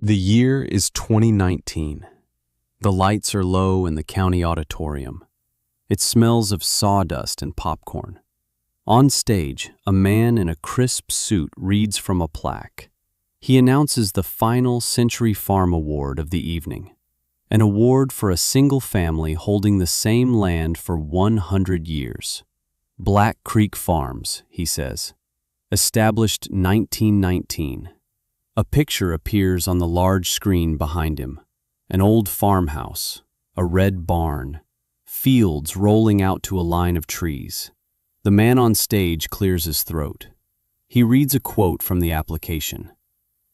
The year is 2019. The lights are low in the county auditorium. It smells of sawdust and popcorn. On stage, a man in a crisp suit reads from a plaque. He announces the final Century Farm Award of the evening, an award for a single family holding the same land for 100 years. Black Creek Farms, he says. Established 1919. A picture appears on the large screen behind him. An old farmhouse, a red barn, fields rolling out to a line of trees. The man on stage clears his throat. He reads a quote from the application.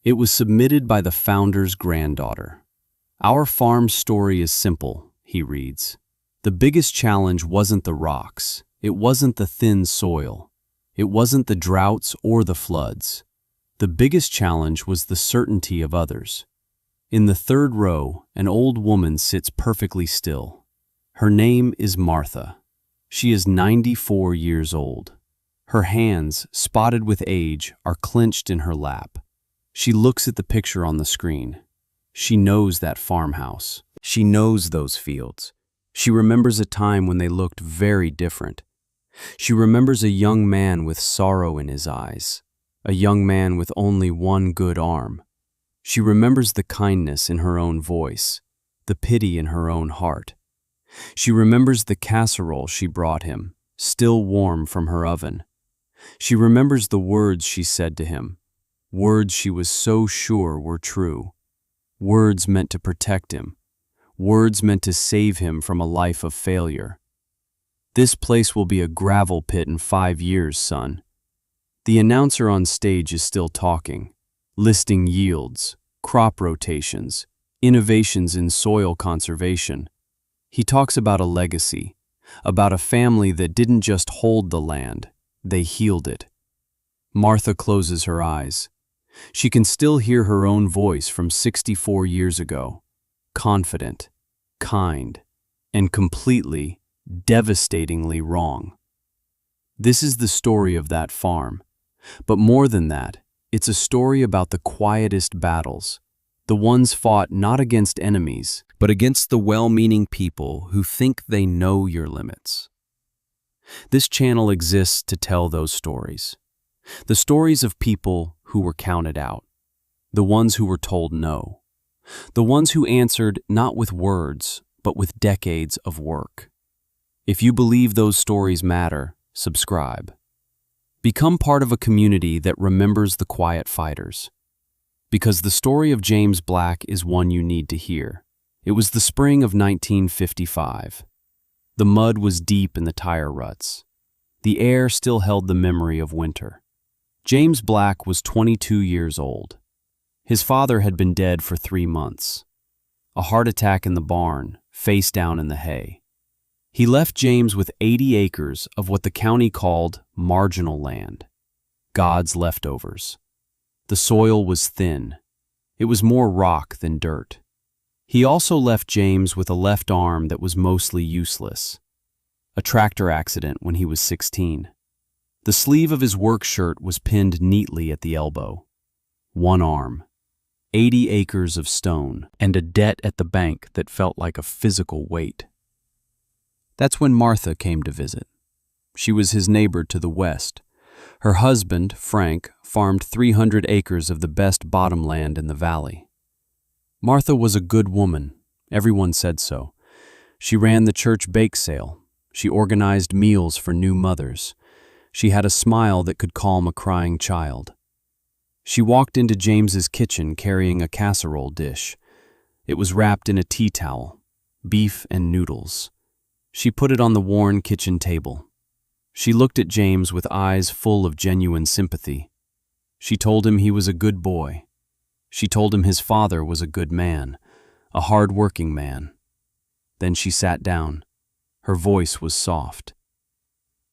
It was submitted by the founder's granddaughter. "Our farm story is simple," he reads. "The biggest challenge wasn't the rocks. It wasn't the thin soil. It wasn't the droughts or the floods. The biggest challenge was the certainty of others." In the third row, an old woman sits perfectly still. Her name is Martha. She is 94 years old. Her hands, spotted with age, are clenched in her lap. She looks at the picture on the screen. She knows that farmhouse. She knows those fields. She remembers a time when they looked very different. She remembers a young man with sorrow in his eyes, a young man with only one good arm. She remembers the kindness in her own voice, the pity in her own heart. She remembers the casserole she brought him, still warm from her oven. She remembers the words she said to him, words she was so sure were true, words meant to protect him, words meant to save him from a life of failure. "This place will be a gravel pit in 5 years, son." The announcer on stage is still talking, listing yields, crop rotations, innovations in soil conservation. He talks about a legacy, about a family that didn't just hold the land, they healed it. Martha closes her eyes. She can still hear her own voice from 64 years ago, confident, kind, and completely, devastatingly wrong. This is the story of that farm. But more than that, it's a story about the quietest battles, the ones fought not against enemies, but against the well-meaning people who think they know your limits. This channel exists to tell those stories. The stories of people who were counted out, the ones who were told no, the ones who answered not with words, but with decades of work. If you believe those stories matter, subscribe. Become part of a community that remembers the quiet fighters. Because the story of James Black is one you need to hear. It was the spring of 1955. The mud was deep in the tire ruts. The air still held the memory of winter. James Black was 22 years old. His father had been dead for 3 months. A heart attack in the barn, face down in the hay. He left James with 80 acres of what the county called marginal land, God's leftovers. The soil was thin. It was more rock than dirt. He also left James with a left arm that was mostly useless. A tractor accident when he was 16. The sleeve of his work shirt was pinned neatly at the elbow. One arm, 80 acres of stone, and a debt at the bank that felt like a physical weight. That's when Martha came to visit. She was his neighbor to the west. Her husband, Frank, farmed 300 acres of the best bottomland in the valley. Martha was a good woman. Everyone said so. She ran the church bake sale. She organized meals for new mothers. She had a smile that could calm a crying child. She walked into James's kitchen carrying a casserole dish. It was wrapped in a tea towel, beef and noodles. She put it on the worn kitchen table. She looked at James with eyes full of genuine sympathy. She told him he was a good boy. She told him his father was a good man, a hard-working man. Then she sat down. Her voice was soft.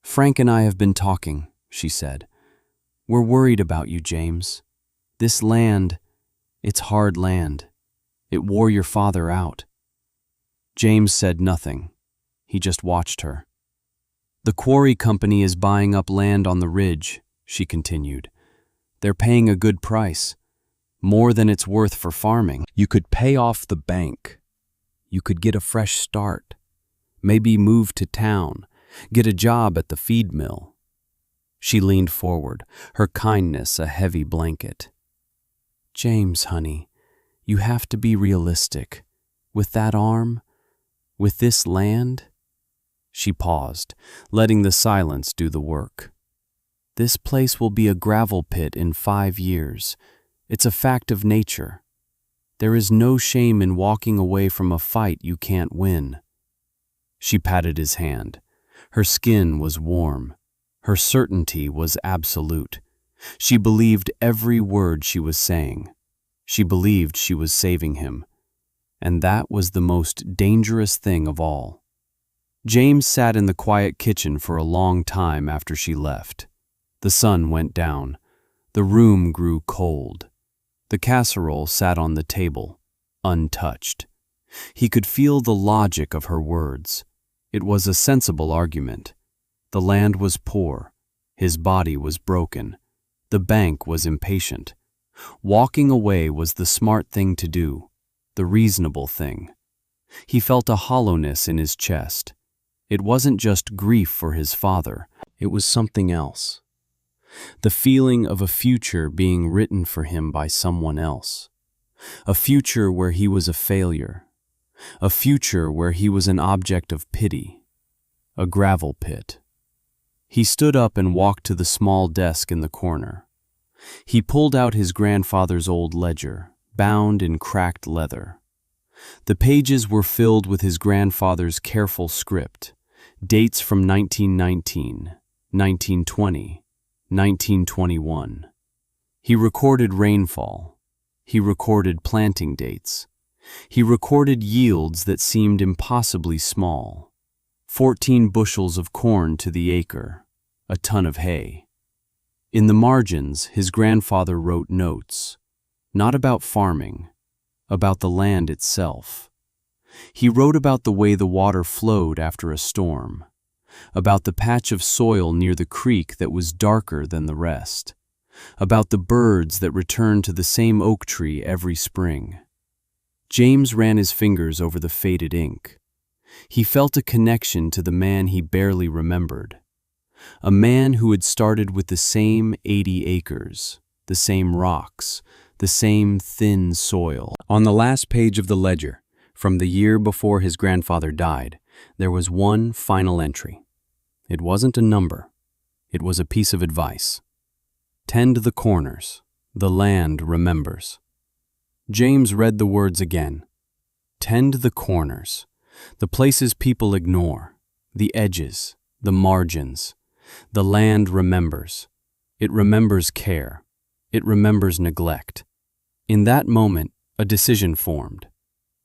"Frank and I have been talking," she said. "We're worried about you, James. This land, it's hard land. It wore your father out." James said nothing. He just watched her. "The quarry company is buying up land on the ridge," she continued. "They're paying a good price. more than it's worth for farming. You could pay off the bank. You could get a fresh start. Maybe move to town, get a job at the feed mill. She leaned forward, her kindness a heavy blanket. James, honey, you have to be realistic. With that arm, with this land. She paused, letting the silence do the work. This place will be a gravel pit in 5 years. It's a fact of nature. There is no shame in walking away from a fight you can't win. She patted his hand. Her skin was warm. Her certainty was absolute. She believed every word she was saying. She believed she was saving him. And that was the most dangerous thing of all. James sat in the quiet kitchen for a long time after she left. The sun went down. The room grew cold. The casserole sat on the table, untouched. He could feel the logic of her words. It was a sensible argument. The land was poor. His body was broken. The bank was impatient. Walking away was the smart thing to do, the reasonable thing. He felt a hollowness in his chest. It wasn't just grief for his father. It was something else. The feeling of a future being written for him by someone else. A future where he was a failure. A future where he was an object of pity. A gravel pit. He stood up and walked to the small desk in the corner. He pulled out his grandfather's old ledger, bound in cracked leather. The pages were filled with his grandfather's careful script, dates from 1919, 1920, 1921. He recorded rainfall. He recorded planting dates. He recorded yields that seemed impossibly small. 14 bushels of corn to the acre, a ton of hay. In the margins, his grandfather wrote notes, not about farming, about the land itself. He wrote about the way the water flowed after a storm, about the patch of soil near the creek that was darker than the rest, about the birds that returned to the same oak tree every spring. James ran his fingers over the faded ink. He felt a connection to the man he barely remembered. A man who had started with the same 80 acres, the same rocks, the same thin soil. On the last page of the ledger, from the year before his grandfather died, there was one final entry. It wasn't a number. It was a piece of advice. Tend the corners. The land remembers. James read the words again. Tend the corners. The places people ignore. The edges. The margins. The land remembers. It remembers care. It remembers neglect. In that moment, a decision formed.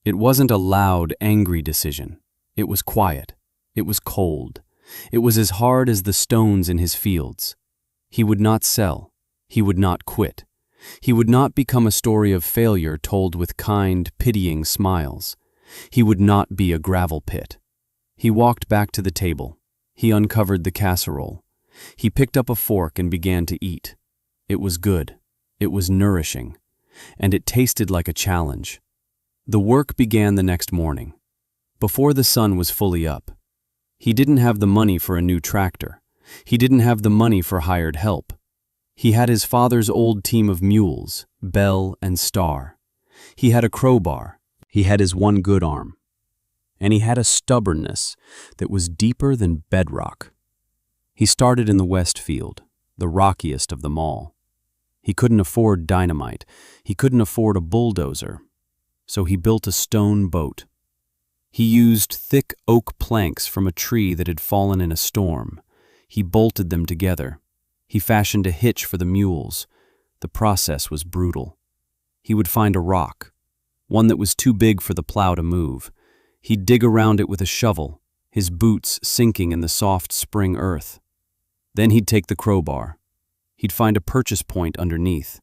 It wasn't a loud, angry decision. It was quiet. It was cold. It was as hard as the stones in his fields. He would not sell. He would not quit. He would not become a story of failure told with kind, pitying smiles. He would not be a gravel pit. He walked back to the table. He uncovered the casserole. He picked up a fork and began to eat. It was good. It was nourishing. And it tasted like a challenge. The work began the next morning, before the sun was fully up. He didn't have the money for a new tractor. He didn't have the money for hired help. He had his father's old team of mules, Bell and Star. He had a crowbar. He had his one good arm. And he had a stubbornness that was deeper than bedrock. He started in the west field, the rockiest of them all. He couldn't afford dynamite. He couldn't afford a bulldozer. So he built a stone boat. He used thick oak planks from a tree that had fallen in a storm. He bolted them together. He fashioned a hitch for the mules. The process was brutal. He would find a rock, one that was too big for the plow to move. He'd dig around it with a shovel, his boots sinking in the soft spring earth. Then he'd take the crowbar. He'd find a purchase point underneath.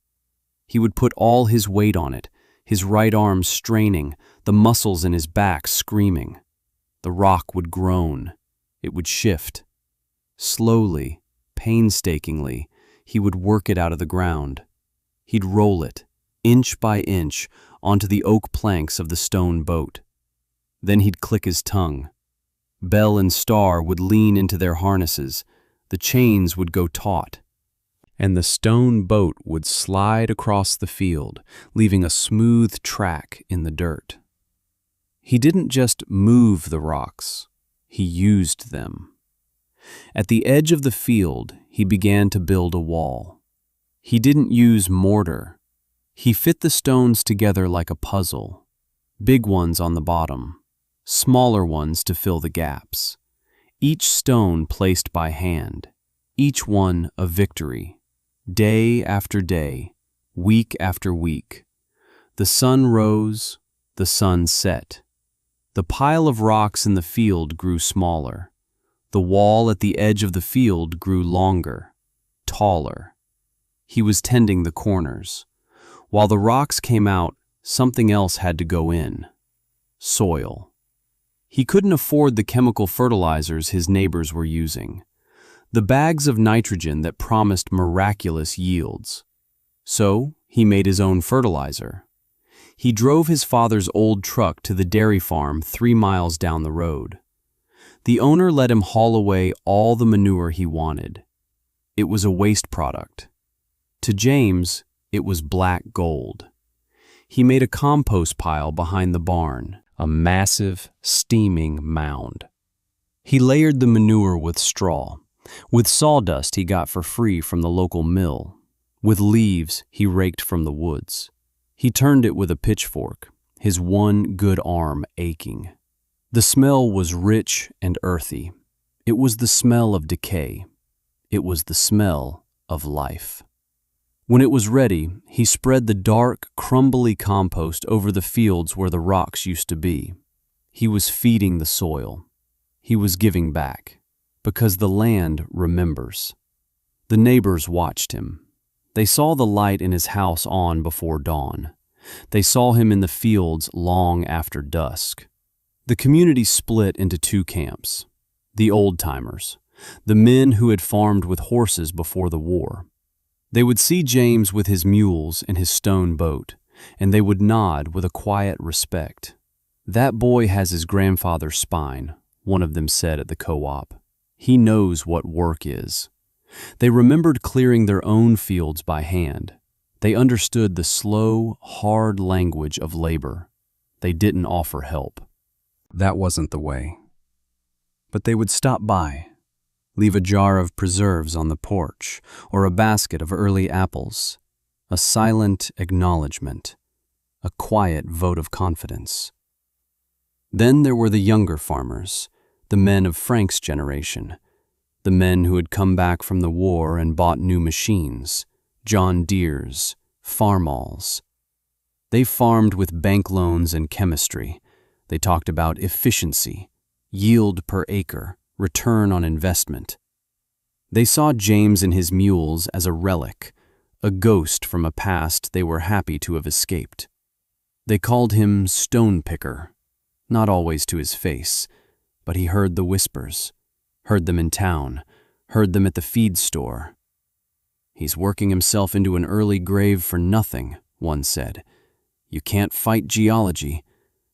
He would put all his weight on it, his right arm straining, the muscles in his back screaming. The rock would groan. It would shift. Slowly, painstakingly, he would work it out of the ground. He'd roll it, inch by inch, onto the oak planks of the stone boat. Then he'd click his tongue. Belle and Star would lean into their harnesses, the chains would go taut, and the stone boat would slide across the field, leaving a smooth track in the dirt. He didn't just move the rocks, he used them. At the edge of the field, he began to build a wall. He didn't use mortar. He fit the stones together like a puzzle, big ones on the bottom, smaller ones to fill the gaps. Each stone placed by hand, each one a victory, day after day, week after week. The sun rose, the sun set. The pile of rocks in the field grew smaller. The wall at the edge of the field grew longer, taller. He was tending the corners. While the rocks came out, something else had to go in. Soil. He couldn't afford the chemical fertilizers his neighbors were using, the bags of nitrogen that promised miraculous yields. So he made his own fertilizer. He drove his father's old truck to the dairy farm 3 miles down the road. The owner let him haul away all the manure he wanted. It was a waste product. To James, it was black gold. He made a compost pile behind the barn, a massive, steaming mound. He layered the manure with straw, with sawdust he got for free from the local mill, with leaves he raked from the woods. He turned it with a pitchfork, his one good arm aching. The smell was rich and earthy. It was the smell of decay. It was the smell of life. When it was ready, he spread the dark, crumbly compost over the fields where the rocks used to be. He was feeding the soil. He was giving back, because the land remembers. The neighbors watched him. They saw the light in his house on before dawn. They saw him in the fields long after dusk. The community split into 2 camps. The old-timers, the men who had farmed with horses before the war. They would see James with his mules and his stone boat, and they would nod with a quiet respect. "That boy has his grandfather's spine," one of them said at the co-op. "He knows what work is." They remembered clearing their own fields by hand. They understood the slow, hard language of labor. They didn't offer help. That wasn't the way. But they would stop by, leave a jar of preserves on the porch or a basket of early apples, a silent acknowledgement, a quiet vote of confidence. Then there were the younger farmers, the men of Frank's generation, the men who had come back from the war and bought new machines, John Deeres, Farmalls. They farmed with bank loans and chemistry. They talked about efficiency, yield per acre, return on investment. They saw James and his mules as a relic, a ghost from a past they were happy to have escaped. They called him Stone Picker, not always to his face, but he heard the whispers, heard them in town, heard them at the feed store. "He's working himself into an early grave for nothing," one said. "You can't fight geology.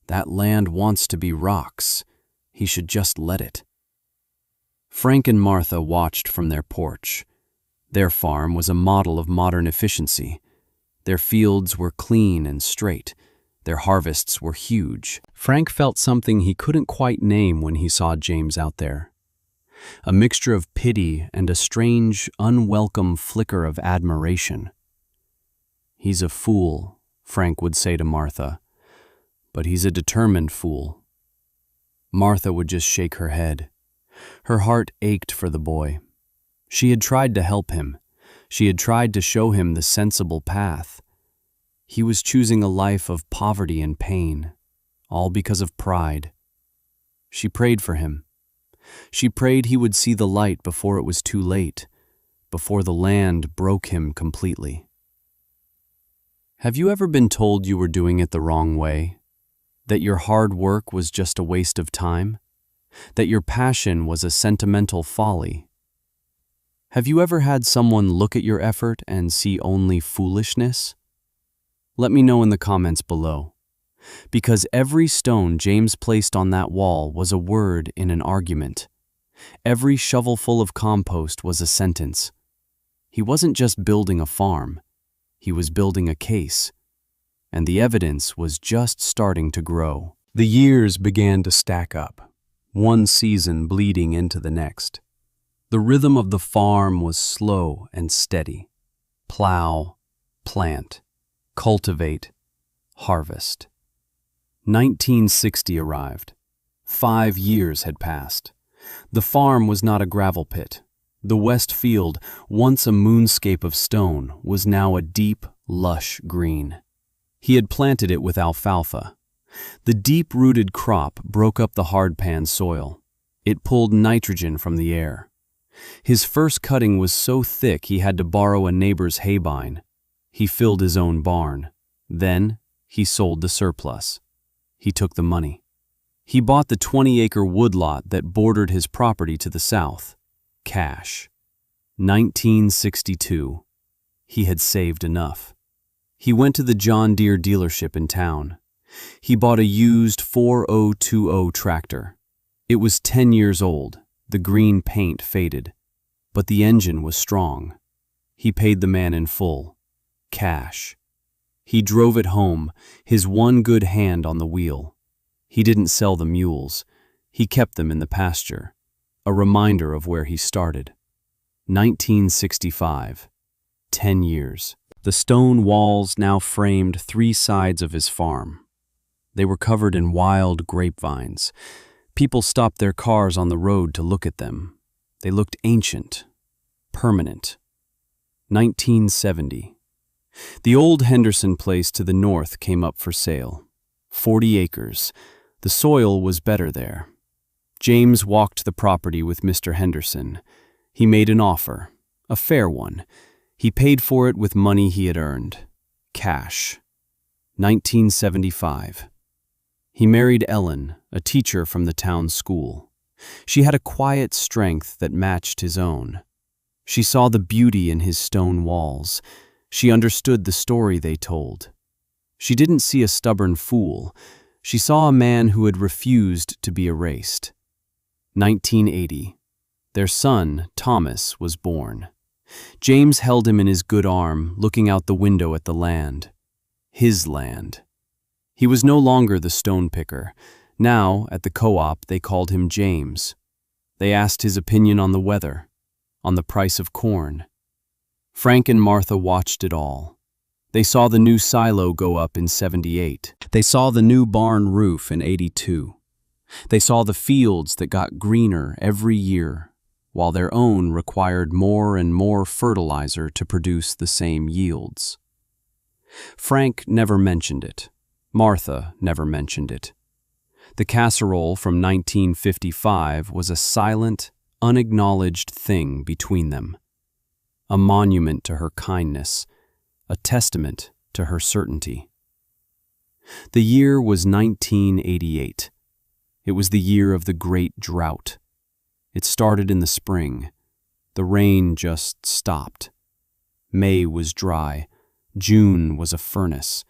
That land wants to be rocks. He should just let it." Frank and Martha watched from their porch. Their farm was a model of modern efficiency. Their fields were clean and straight. Their harvests were huge. Frank felt something he couldn't quite name when he saw James out there. A mixture of pity and a strange, unwelcome flicker of admiration. "He's a fool," Frank would say to Martha, "but he's a determined fool." Martha would just shake her head. Her heart ached for the boy. She had tried to help him. She had tried to show him the sensible path. He was choosing a life of poverty and pain, all because of pride. She prayed for him. She prayed he would see the light before it was too late, before the land broke him completely. Have you ever been told you were doing it the wrong way? That your hard work was just a waste of time? That your passion was a sentimental folly? Have you ever had someone look at your effort and see only foolishness? Let me know in the comments below. Because every stone James placed on that wall was a word in an argument. Every shovelful of compost was a sentence. He wasn't just building a farm, he was building a case. And the evidence was just starting to grow. The years began to stack up, one season bleeding into the next. The rhythm of the farm was slow and steady. Plow, plant, cultivate, harvest. 1960 arrived. 5 years had passed. The farm was not a gravel pit. The west field, once a moonscape of stone, was now a deep, lush green. He had planted it with alfalfa. The deep-rooted crop broke up the hard-pan soil. It pulled nitrogen from the air. His first cutting was so thick he had to borrow a neighbor's haybine. He filled his own barn. Then he sold the surplus. He took the money. He bought the 20-acre woodlot that bordered his property to the south. Cash. 1962. He had saved enough. He went to the John Deere dealership in town. He bought a used 4020 tractor. It was 10 years old. The green paint faded, but the engine was strong. He paid the man in full. Cash. He drove it home, his one good hand on the wheel. He didn't sell the mules. He kept them in the pasture, a reminder of where he started. 1965. 10 years. The stone walls now framed 3 sides of his farm. They were covered in wild grapevines. People stopped their cars on the road to look at them. They looked ancient, permanent. 1970. The old Henderson place to the north came up for sale. 40 acres. The soil was better there. James walked the property with Mr. Henderson. He made an offer, a fair one. He paid for it with money he had earned. Cash. 1975. He married Ellen, a teacher from the town school. She had a quiet strength that matched his own. She saw the beauty in his stone walls. She understood the story they told. She didn't see a stubborn fool. She saw a man who had refused to be erased. 1980. Their son, Thomas, was born. James held him in his good arm, looking out the window at the land. His land. He was no longer the stone picker. Now, at the co-op, they called him James. They asked his opinion on the weather, on the price of corn. Frank and Martha watched it all. They saw the new silo go up in 78. They saw the new barn roof in 82. They saw the fields that got greener every year, while their own required more and more fertilizer to produce the same yields. Frank never mentioned it. Martha never mentioned it. The casserole from 1955 was a silent, unacknowledged thing between them. A monument to her kindness, a testament to her certainty. The year was 1988. It was the year of the great drought. It started in the spring. The rain just stopped. May was dry. June was a furnace.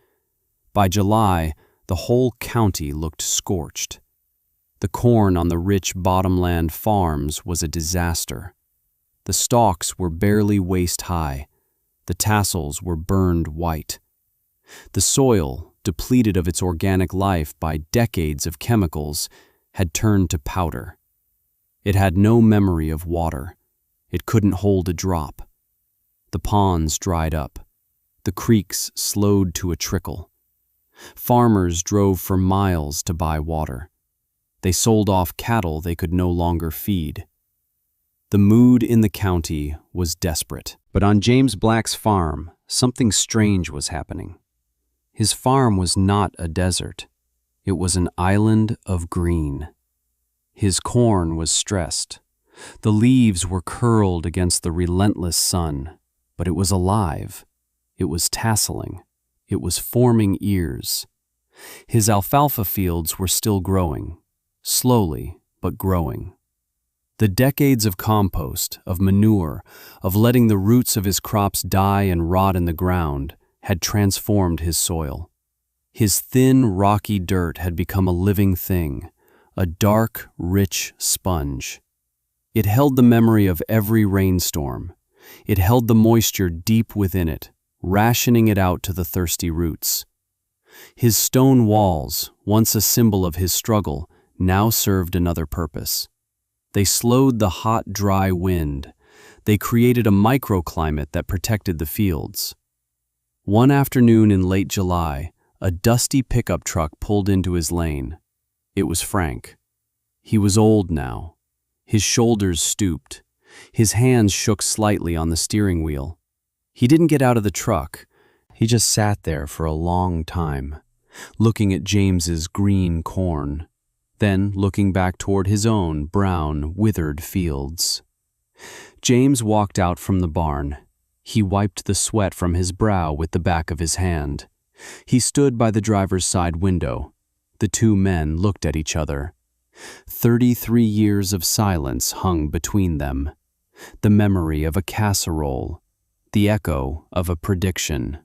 By July, the whole county looked scorched. The corn on the rich bottomland farms was a disaster. The stalks were barely waist-high. The tassels were burned white. The soil, depleted of its organic life by decades of chemicals, had turned to powder. It had no memory of water. It couldn't hold a drop. The ponds dried up. The creeks slowed to a trickle. Farmers drove for miles to buy water. They sold off cattle they could no longer feed. The mood in the county was desperate. But on James Black's farm, something strange was happening. His farm was not a desert. It was an island of green. His corn was stressed. The leaves were curled against the relentless sun, but it was alive. It was tasseling. It was forming ears. His alfalfa fields were still growing, slowly but growing. The decades of compost, of manure, of letting the roots of his crops die and rot in the ground had transformed his soil. His thin, rocky dirt had become a living thing, a dark, rich sponge. It held the memory of every rainstorm. It held the moisture deep within it, rationing it out to the thirsty roots. His stone walls, once a symbol of his struggle, now served another purpose. They slowed the hot, dry wind. They created a microclimate that protected the fields. One afternoon in late July, a dusty pickup truck pulled into his lane. It was Frank. He was old now. His shoulders stooped. His hands shook slightly on the steering wheel. He didn't get out of the truck. He just sat there for a long time, looking at James's green corn, then looking back toward his own brown, withered fields. James walked out from the barn. He wiped the sweat from his brow with the back of his hand. He stood by the driver's side window. The two men looked at each other. 33 years of silence hung between them. The memory of a casserole, the echo of a prediction.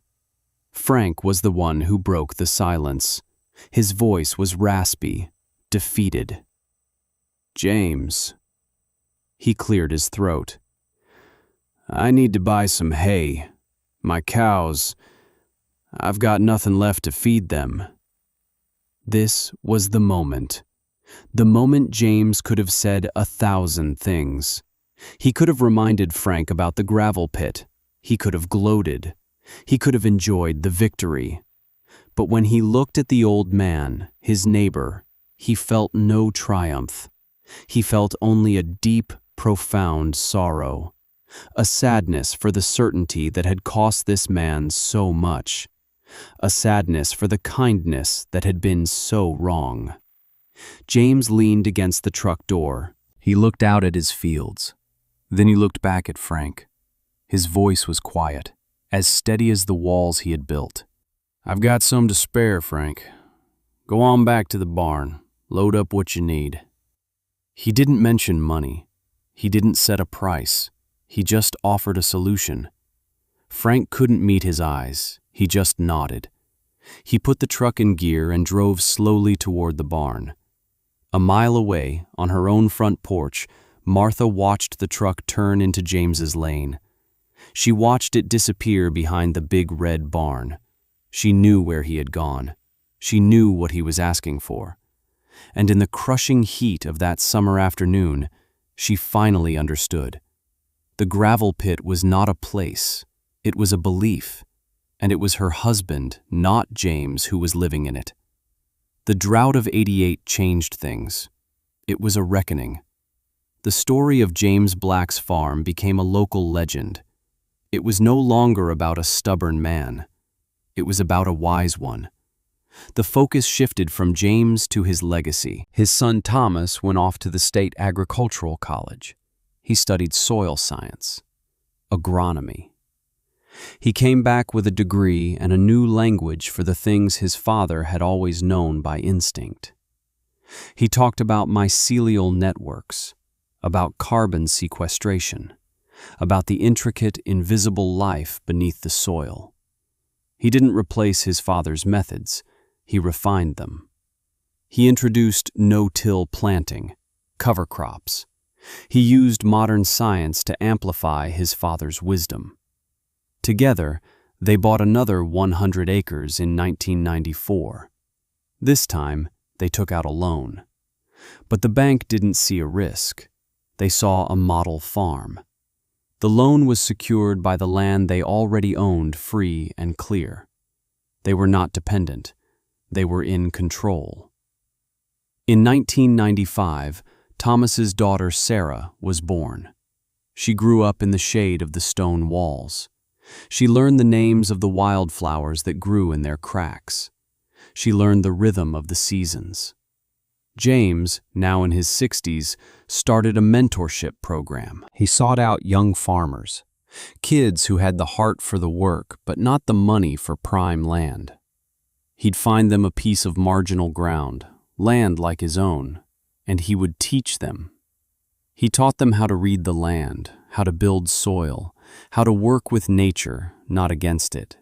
Frank was the one who broke the silence. His voice was raspy, defeated. "James." He cleared his throat. "I need to buy some hay. My cows, I've got nothing left to feed them." This was the moment. The moment James could have said 1,000 things. He could have reminded Frank about the gravel pit. He could have gloated. He could have enjoyed the victory. But when he looked at the old man, his neighbor, he felt no triumph. He felt only a deep, profound sorrow. A sadness for the certainty that had cost this man so much. A sadness for the kindness that had been so wrong. James leaned against the truck door. He looked out at his fields. Then he looked back at Frank. His voice was quiet, as steady as the walls he had built. "I've got some to spare, Frank. Go on back to the barn. Load up what you need." He didn't mention money. He didn't set a price. He just offered a solution. Frank couldn't meet his eyes. He just nodded. He put the truck in gear and drove slowly toward the barn. A mile away, on her own front porch, Martha watched the truck turn into James's lane. She watched it disappear behind the big red barn. She knew where he had gone. She knew what he was asking for. And in the crushing heat of that summer afternoon, she finally understood. The gravel pit was not a place. It was a belief. And it was her husband, not James, who was living in it. The drought of '88 changed things. It was a reckoning. The story of James Black's farm became a local legend. It was no longer about a stubborn man. It was about a wise one. The focus shifted from James to his legacy. His son Thomas went off to the State Agricultural College. He studied soil science, agronomy. He came back with a degree and a new language for the things his father had always known by instinct. He talked about mycelial networks, about carbon sequestration, about the intricate, invisible life beneath the soil. He didn't replace his father's methods. He refined them. He introduced no-till planting, cover crops. He used modern science to amplify his father's wisdom. Together, they bought another 100 acres in 1994. This time, they took out a loan. But the bank didn't see a risk. They saw a model farm. The loan was secured by the land they already owned free and clear. They were not dependent. They were in control. In 1995, Thomas's daughter Sarah was born. She grew up in the shade of the stone walls. She learned the names of the wildflowers that grew in their cracks. She learned the rhythm of the seasons. James, now in his 60s, started a mentorship program. He sought out young farmers, kids who had the heart for the work but not the money for prime land. He'd find them a piece of marginal ground, land like his own, and he would teach them. He taught them how to read the land, how to build soil, how to work with nature, not against it.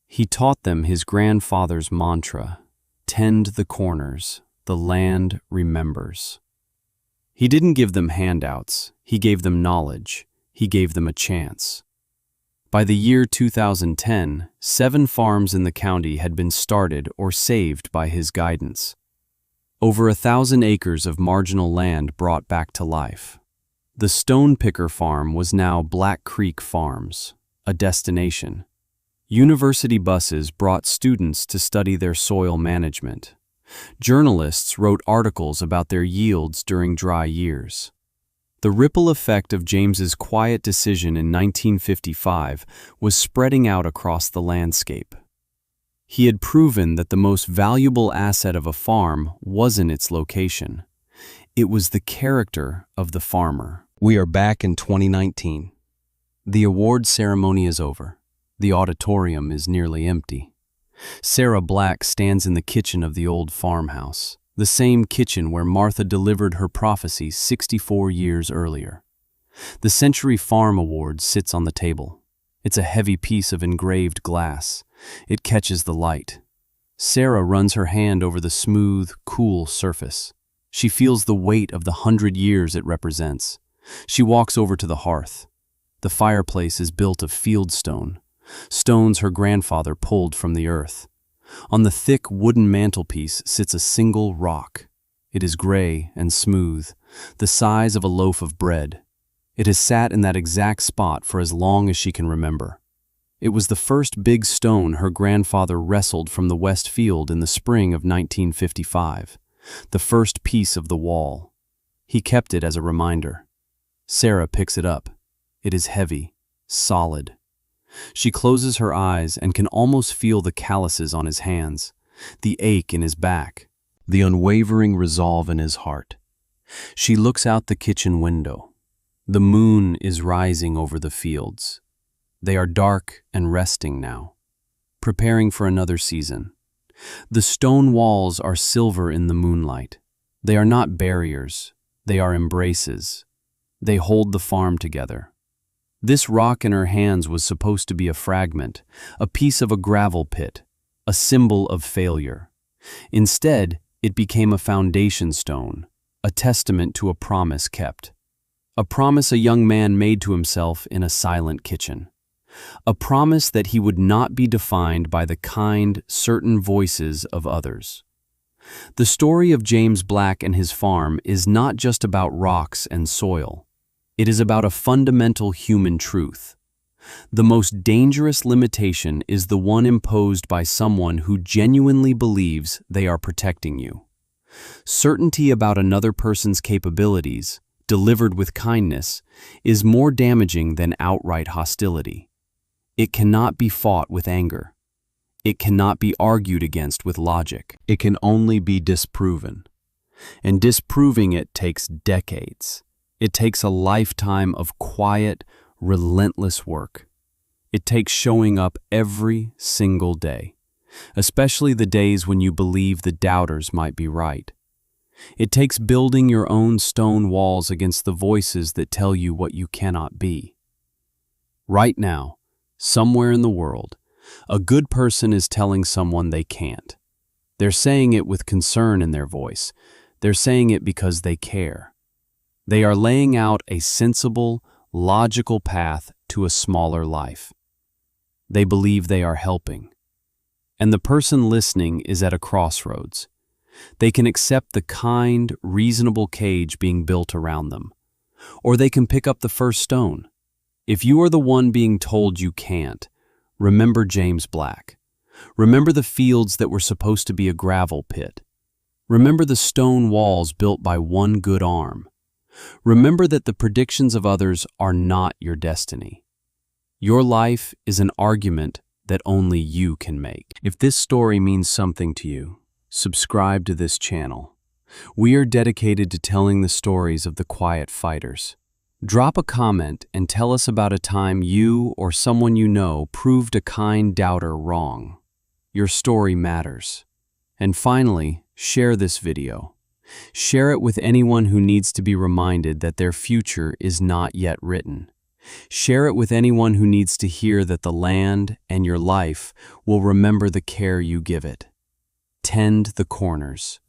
He taught them his grandfather's mantra: tend the corners, the land remembers. He didn't give them handouts, he gave them knowledge, he gave them a chance. By the year 2010, 7 farms in the county had been started or saved by his guidance. Over 1,000 acres of marginal land brought back to life. The Stone Picker Farm was now Black Creek Farms, a destination. University buses brought students to study their soil management. Journalists wrote articles about their yields during dry years. The ripple effect of James's quiet decision in 1955 was spreading out across the landscape. He had proven that the most valuable asset of a farm wasn't its location. It was the character of the farmer. We are back in 2019. The award ceremony is over. The auditorium is nearly empty. Sarah Black stands in the kitchen of the old farmhouse, the same kitchen where Martha delivered her prophecy 64 years earlier. The Century Farm Award sits on the table. It's a heavy piece of engraved glass. It catches the light. Sarah runs her hand over the smooth, cool surface. She feels the weight of the 100 years it represents. She walks over to the hearth. The fireplace is built of fieldstone, stones her grandfather pulled from the earth. On the thick wooden mantelpiece sits a single rock. It is gray and smooth, the size of a loaf of bread. It has sat in that exact spot for as long as she can remember. It was the first big stone her grandfather wrestled from the west field in the spring of 1955, the first piece of the wall. He kept it as a reminder. Sarah picks it up. It is heavy, solid. She closes her eyes and can almost feel the calluses on his hands, the ache in his back, the unwavering resolve in his heart. She looks out the kitchen window. The moon is rising over the fields. They are dark and resting now, preparing for another season. The stone walls are silver in the moonlight. They are not barriers, they are embraces. They hold the farm together. This rock in her hands was supposed to be a fragment, a piece of a gravel pit, a symbol of failure. Instead, it became a foundation stone, a testament to a promise kept. A promise a young man made to himself in a silent kitchen. A promise that he would not be defined by the kind, certain voices of others. The story of James Black and his farm is not just about rocks and soil. It is about a fundamental human truth. The most dangerous limitation is the one imposed by someone who genuinely believes they are protecting you. Certainty about another person's capabilities, delivered with kindness, is more damaging than outright hostility. It cannot be fought with anger. It cannot be argued against with logic. It can only be disproven. And disproving it takes decades. It takes a lifetime of quiet, relentless work. It takes showing up every single day, especially the days when you believe the doubters might be right. It takes building your own stone walls against the voices that tell you what you cannot be. Right now, somewhere in the world, a good person is telling someone they can't. They're saying it with concern in their voice. They're saying it because they care. They are laying out a sensible, logical path to a smaller life. They believe they are helping. And the person listening is at a crossroads. They can accept the kind, reasonable cage being built around them. Or they can pick up the first stone. If you are the one being told you can't, remember James Black. Remember the fields that were supposed to be a gravel pit. Remember the stone walls built by one good arm. Remember that the predictions of others are not your destiny. Your life is an argument that only you can make. If this story means something to you, subscribe to this channel. We are dedicated to telling the stories of the quiet fighters. Drop a comment and tell us about a time you or someone you know proved a kind doubter wrong. Your story matters. And finally, share this video. Share it with anyone who needs to be reminded that their future is not yet written. Share it with anyone who needs to hear that the land and your life will remember the care you give it. Tend the corners.